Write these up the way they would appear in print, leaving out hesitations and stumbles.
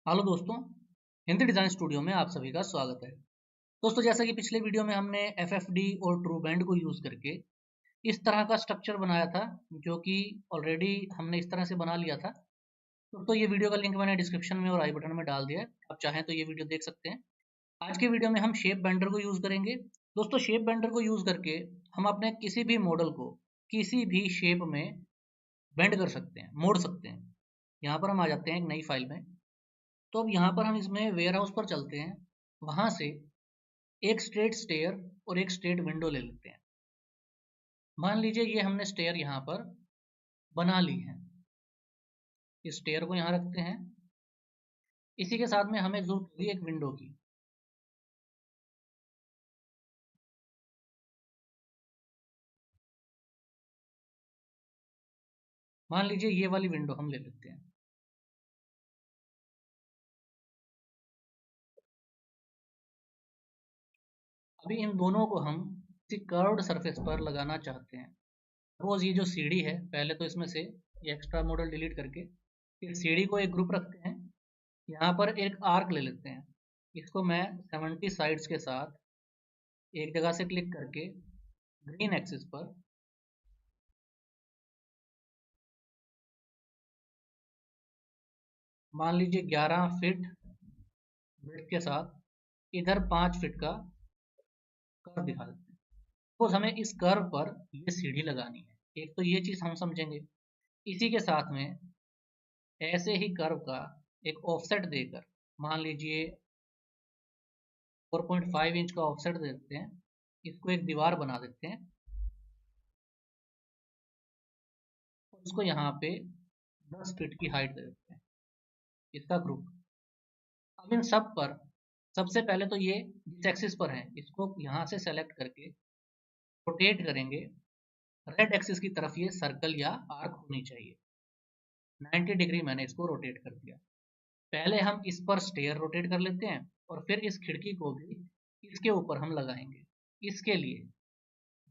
Hello दोस्तों, Hindi design studio में आप सभी का स्वागत है। दोस्तों, जैसा कि पिछले वीडियो में हमने एफएफडी और ट्रू बैंड को यूज़ करके इस तरह का स्ट्रक्चर बनाया था, जो कि ऑलरेडी हमने इस तरह से बना लिया था। तो ये वीडियो का लिंक मैंने डिस्क्रिप्शन में और आई बटन में डाल दिया है, आप चाहें तो ये वीडियो देख सकते हैं। आज के वीडियो में हम शेप बेंडर को यूज़ करेंगे। दोस्तों, शेप बेंडर को यूज़ करके हम अपने किसी भी मॉडल को किसी भी शेप में बेंड कर सकते हैं, मोड़ सकते हैं। यहाँ पर हम आ जाते हैं एक नई फाइल में। तो अब यहाँ पर हम इसमें वेयर हाउस पर चलते हैं। वहाँ से एक स्ट्रेट स्टेयर और एक स्ट्रेट विंडो ले लेते हैं। मान लीजिए ये हमने स्टेयर यहाँ पर बना ली है। इस स्टेयर को यहाँ रखते हैं। इसी के साथ में हमें जरूरत होगी एक विंडो की। मान लीजिए ये वाली विंडो हम ले लेते हैं। अभी इन दोनों को हम किसी कर्व्ड सरफेस पर लगाना चाहते हैं। सपोज ये जो सीढ़ी है, पहले तो इसमें से ये एक्स्ट्रा मॉडल डिलीट करके इस सीढ़ी को एक ग्रुप रखते हैं। यहाँ पर एक आर्क ले लेते हैं। इसको मैं 70 साइड्स के साथ एक जगह से क्लिक करके ग्रीन एक्सिस पर मान लीजिए 11 फीट ब्रेड्थ के साथ इधर 5 फीट का कर्व दिखा देते हैं। तो हमें इस कर्व पर ये सीढ़ी लगानी है। एक तो ये चीज़ हम समझेंगे। इसी के साथ में ऐसे ही कर्व का एक ऑफसेट देकर मान लीजिए 4.5 इंच का ऑफसेट दे देते हैं। इसको एक दीवार बना देते हैं। उसको यहाँ पे 10 फीट की हाइट दे देते हैं, इसका ग्रुप। अब इन सब पर सबसे पहले तो ये जिस एक्सिस पर है इसको यहाँ से सेलेक्ट करके रोटेट करेंगे। रेड एक्सिस की तरफ ये सर्कल या आर्क होनी चाहिए। 90 डिग्री मैंने इसको रोटेट कर दिया। पहले हम इस पर स्टेयर रोटेट कर लेते हैं और फिर इस खिड़की को भी इसके ऊपर हम लगाएंगे। इसके लिए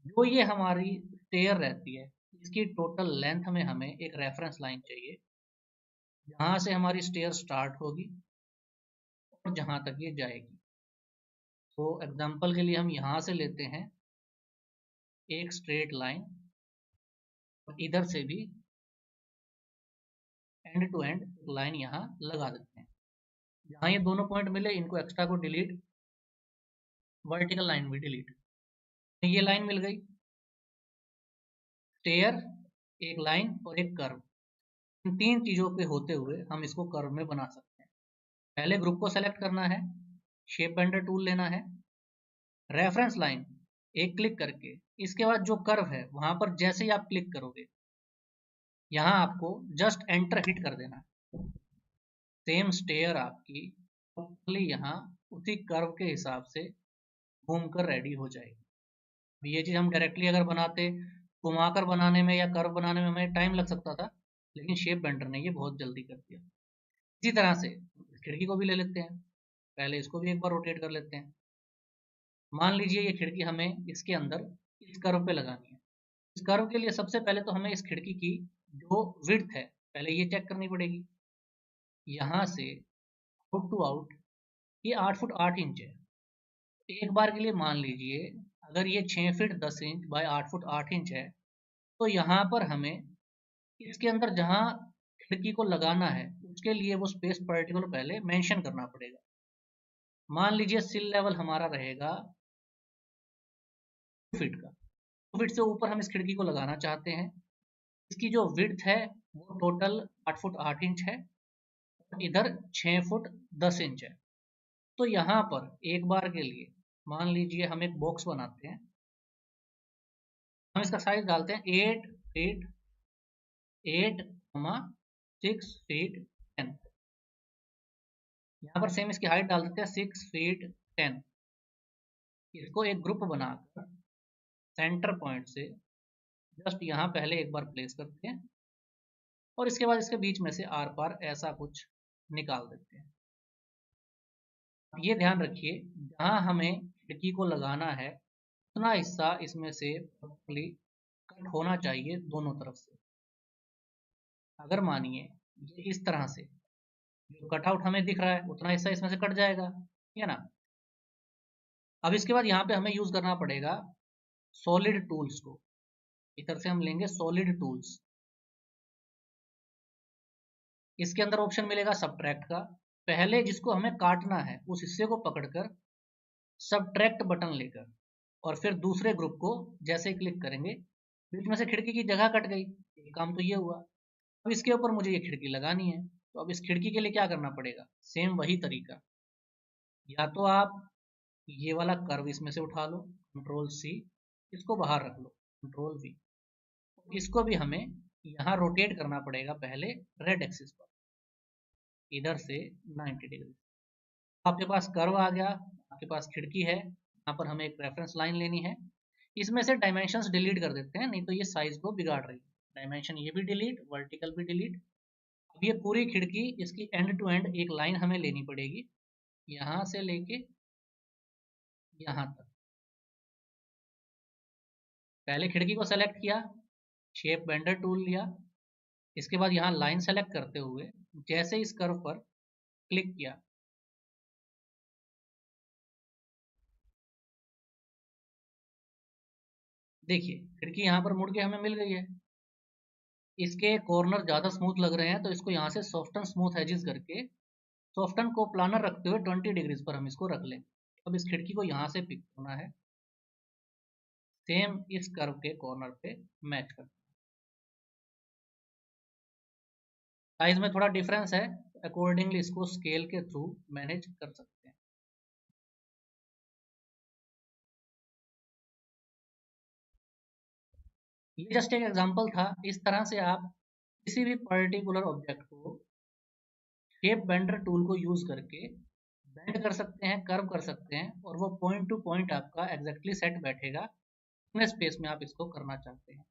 जो ये हमारी स्टेयर रहती है, इसकी टोटल लेंथ में हमें एक रेफरेंस लाइन चाहिए, जहाँ से हमारी स्टेयर स्टार्ट होगी और जहाँ तक ये जाएगी। तो एग्जांपल के लिए हम यहाँ से लेते हैं एक स्ट्रेट लाइन और इधर से भी एंड टू एंड लाइन यहाँ लगा देते हैं। जहाँ ये दोनों पॉइंट मिले इनको एक्स्ट्रा को डिलीट, वर्टिकल लाइन भी डिलीट। ये लाइन मिल गई। स्टेयर, एक लाइन और एक कर्व, इन तीन चीज़ों पे होते हुए हम इसको कर्व में बना सकते हैं। पहले ग्रुप को सेलेक्ट करना है, शेप बेंडर टूल लेना है, रेफरेंस लाइन एक क्लिक करके इसके बाद जो कर्व है वहां पर जैसे ही आप क्लिक करोगे यहाँ आपको जस्ट एंटर हिट कर देना है। सेम स्टेयर आपकी यहाँ उसी कर्व के हिसाब से घूमकर रेडी हो जाएगी। ये चीज़ हम डायरेक्टली अगर बनाते, घुमाकर बनाने में या कर्व बनाने में हमें टाइम लग सकता था, लेकिन शेप बेंडर ने ये बहुत जल्दी कर दिया। इसी तरह से खिड़की को भी ले लेते हैं। पहले इसको भी एक बार रोटेट कर लेते हैं। मान लीजिए ये खिड़की हमें इसके अंदर इस कर्व पे लगानी है। इस कर्व के लिए सबसे पहले तो हमें इस खिड़की की जो विड्थ है पहले ये चेक करनी पड़ेगी। यहाँ से आउट टू आउट ये 8 फुट 8 इंच है। एक बार के लिए मान लीजिए अगर ये 6 feet 10 inch by 8 foot 8 inch है, तो यहाँ पर हमें इसके अंदर जहाँ खिड़की को लगाना है उसके लिए वो स्पेस पर्टिकुलर पहले मेंशन करना पड़ेगा। मान लीजिए सिल लेवल हमारा रहेगा 2 फीट का। 2 फीट से ऊपर हम इस खिड़की को लगाना चाहते हैं। इसकी जो विड्थ है वो टोटल 8 फुट 8 इंच है और इधर 6 फुट 10 इंच है। तो यहाँ पर एक बार के लिए मान लीजिए हम एक बॉक्स बनाते हैं। हम इसका साइज डालते हैं 8 फीट 8, 6 फीट 10। यहाँ पर सेम इसकी हाइट डाल देते हैं 6 फीट 10। इसको एक ग्रुप बनाकर सेंटर पॉइंट से जस्ट यहाँ पहले एक बार प्लेस करते हैं और इसके बाद इसके बीच में से आर पार ऐसा कुछ निकाल देते हैं। ये ध्यान रखिए जहाँ हमें खिड़की को लगाना है उतना हिस्सा इसमें से प्रॉपर्ली कट होना चाहिए दोनों तरफ से। अगर मानिए ये इस तरह से जो कटआउट हमें दिख रहा है उतना हिस्सा इसमें से कट जाएगा, ठीक है ना। अब इसके बाद यहाँ पे हमें यूज करना पड़ेगा सॉलिड टूल्स को। इधर से हम लेंगे सॉलिड टूल्स। इसके अंदर ऑप्शन मिलेगा सब्ट्रैक्ट का। पहले जिसको हमें काटना है उस हिस्से को पकड़कर सब्ट्रैक्ट बटन लेकर, और फिर दूसरे ग्रुप को जैसे ही क्लिक करेंगे बीच में से खिड़की की जगह कट गई। ये काम तो ये हुआ। अब इसके ऊपर मुझे ये खिड़की लगानी है, तो अब इस खिड़की के लिए क्या करना पड़ेगा, सेम वही तरीका। या तो आप ये वाला कर्व इसमें से उठा लो, कंट्रोल सी, इसको बाहर रख लो, कंट्रोल वी। इसको भी हमें यहाँ रोटेट करना पड़ेगा पहले रेड एक्सिस पर, इधर से 90 डिग्री। आपके पास कर्व आ गया, आपके पास खिड़की है, यहाँ पर हमें एक रेफरेंस लाइन लेनी है। इसमें से डायमेंशंस डिलीट कर देते हैं, नहीं तो ये साइज को बिगाड़ रही है। डायमेंशन ये भी डिलीट, वर्टिकल भी डिलीट। अब ये पूरी खिड़की, इसकी एंड टू एंड एक लाइन हमें लेनी पड़ेगी, यहाँ से लेके यहाँ तक। पहले खिड़की को सेलेक्ट किया, शेप बेंडर टूल लिया, इसके बाद यहाँ लाइन सेलेक्ट करते हुए जैसे इस कर्व पर क्लिक किया, देखिए खिड़की यहाँ पर मुड़ के हमें मिल गई है। इसके कॉर्नर ज़्यादा स्मूथ लग रहे हैं तो इसको यहाँ से सॉफ्टन स्मूथ एजेस करके सॉफ्टन को प्लानर रखते हुए 20 डिग्रीज पर हम इसको रख लें। अब इस खिड़की को यहाँ से पिक करना है, सेम इस कर्व के कॉर्नर पे मैच करना है। साइज में थोड़ा डिफरेंस है, अकॉर्डिंगली इसको स्केल के थ्रू मैनेज कर सकते हैं। ये जस्ट एक एग्जांपल था। इस तरह से आप किसी भी पर्टिकुलर ऑब्जेक्ट को शेप बेंडर टूल को यूज करके बेंड कर सकते हैं, कर्व कर सकते हैं, और वो पॉइंट टू पॉइंट आपका एग्जैक्टली सेट बैठेगा कितने स्पेस में आप इसको करना चाहते हैं।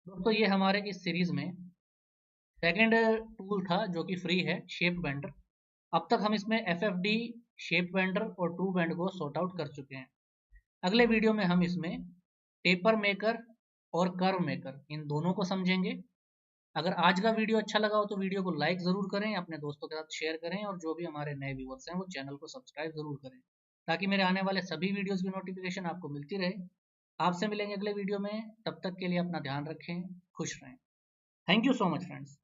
दोस्तों ये हमारे इस सीरीज में सेकंड टूल था जो कि फ्री है, शेप बेंडर। अब तक हम इसमें FFD, शेप बेंडर और टू बेंड को सॉर्ट आउट कर चुके हैं। अगले वीडियो में हम इसमें टेपर मेकर और कर्व मेकर, इन दोनों को समझेंगे। अगर आज का वीडियो अच्छा लगा हो तो वीडियो को लाइक ज़रूर करें, अपने दोस्तों के साथ शेयर करें, और जो भी हमारे नए व्यूवर्स हैं वो चैनल को सब्सक्राइब ज़रूर करें, ताकि मेरे आने वाले सभी वीडियोस की नोटिफिकेशन आपको मिलती रहे। आपसे मिलेंगे अगले वीडियो में, तब तक के लिए अपना ध्यान रखें, खुश रहें। Thank you so much friends.